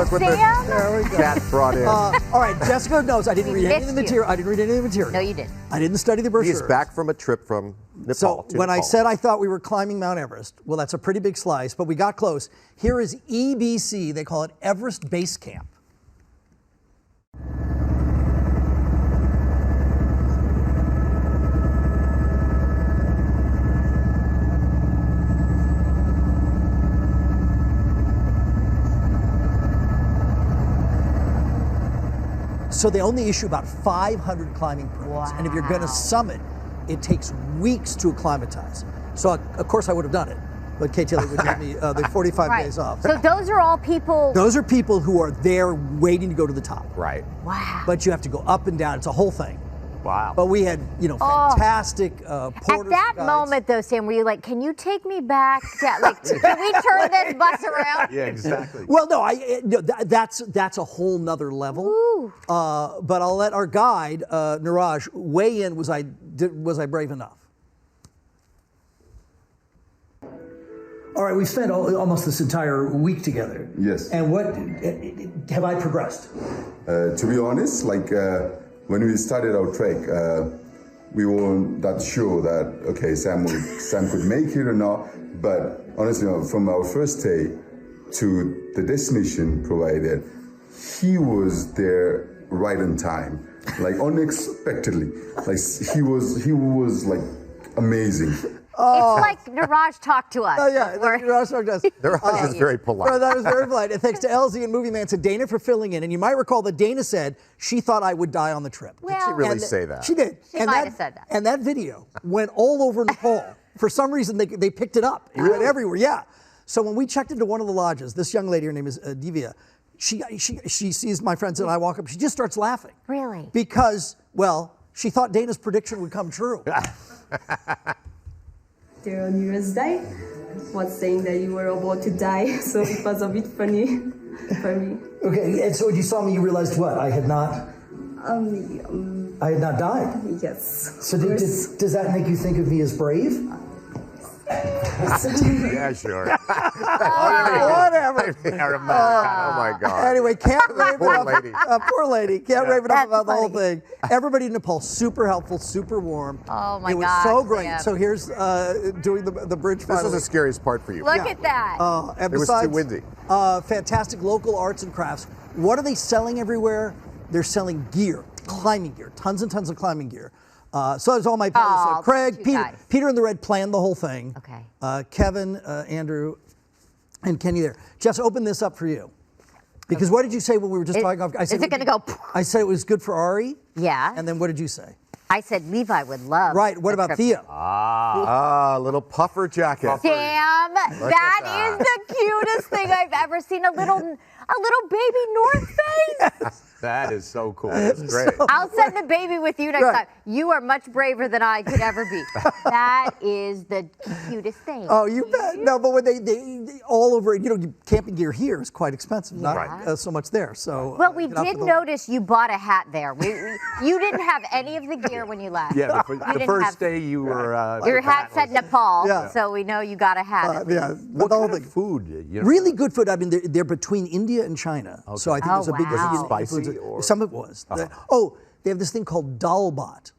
look what Sam? the cat brought in. All right, Jessica knows I didn't read any of the missed material. I didn't read any of the material. No, you didn't. I didn't study the brochure. He's back from a trip from Nepal. So to when I Nepal. said I thought we were climbing Mount Everest, well, that's a pretty big slice, but we got close. Here is EBC. They call it Everest Base Camp. So they only issue about 500 climbing permits. And if you're going to summit, it takes weeks to acclimatize. So, of course, I would have done it. But KTLA would give me the 45 days off. So those are all people. Those are people who are there waiting to go to the top. Right. Wow. But you have to go up and down. It's a whole thing. Wow. But we had, fantastic porters. At that guides. moment, though, Sam, were you like, can you take me back? Can we turn this bus around? Yeah, exactly. Well, no, that's a whole nother level. But I'll let our guide, Niraj, weigh in. Was I brave enough? All right, we've spent almost this entire week together. Yes. And what have I progressed? To be honest, when we started our trek, we weren't that sure that Sam could make it or not. But honestly, from our first day to the destination provided, he was there right on time, unexpectedly. He was amazing. It's like Niraj talked to us. Oh, yeah, Niraj talked to us. Niraj is very polite. That was very polite. And thanks to LZ and Movie Man to Dana for filling in. And you might recall that Dana said she thought I would die on the trip. Well, Did she really say that? She did. She might have said that. And that video went all over Nepal. For some reason, they picked it up. It went everywhere, yeah. So when we checked into one of the lodges, this young lady, her name is Divya, she sees my friends and I walk up, she just starts laughing. Really? Because, well, she thought Dana's prediction would come true. There on New Year's Day was saying that you were about to die, so it was a bit funny for me. Okay, and so when you saw me, you realized what? I had not died? Yes. So does that make you think of me as brave? Yeah, sure. Whatever. Oh my God. Anyway, can't rave Poor enough. lady. Poor lady. Can't rave enough That's about the whole funny. thing. Everybody in Nepal, super helpful, super warm. Oh my It was God, so great. Sam. So here's doing the bridge This finally. was the scariest part for you. Look at that. And It was besides, too windy. Fantastic local arts and crafts. What are they selling everywhere? They're selling gear, climbing gear, tons and tons of climbing gear. So there's all my pals. Oh, So Craig, you Peter, guys. Peter in the Red planned the whole thing. Okay. Kevin, Andrew, and Kenny there. Just open this up for you. Because what did you say when we were just talking? I said is it going to go? I said it was good for Ari. Yeah. And then what did you say? I said Levi would love. Right. What the about trip. Thea? Little puffer jacket. Sam, that is the cutest thing I've ever seen. A little baby North Face. That is so cool. That's great. I'll send the baby with you next time. You are much braver than I could ever be. That is the cutest thing. Oh, you bet. No, but when they all over, camping gear here is quite expensive. Not so much there. So. Well, we did notice you bought a hat there. You didn't have any of the gear when you left. Yeah, You the didn't first have- day you were. Your hat said Nepal, Yeah. so we know you got a hat. at least. Yeah. What the whole kind of thing. food? Really good food. I mean, they're between India and China, so I think Oh, there's a big wow. Was it spicy influence. or- Some of it was. They have this thing called dalbat.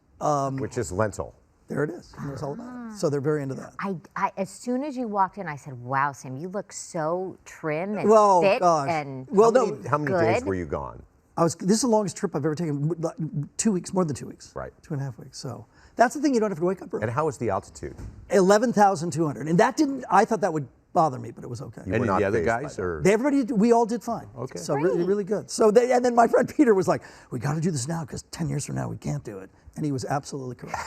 Which is lentil. There it is. And that's all about it. So they're very into that. I as soon as you walked in, I said, "Wow, Sam, you look so trim and Well, fit gosh. and Well, How many days good. were you gone? This is the longest trip I've ever taken. 2 weeks, more than 2 weeks. Right. 2.5 weeks. So that's the thing. You don't have to wake up early. And how was the altitude? 11,200, and that didn't. I thought that would bother me, but it was okay. You were Any of not the other fazed by guys, that. or We all did fine. Okay. So really, really good. So and then my friend Peter was like, "We got to do this now because 10 years from now we can't do it," and he was absolutely correct.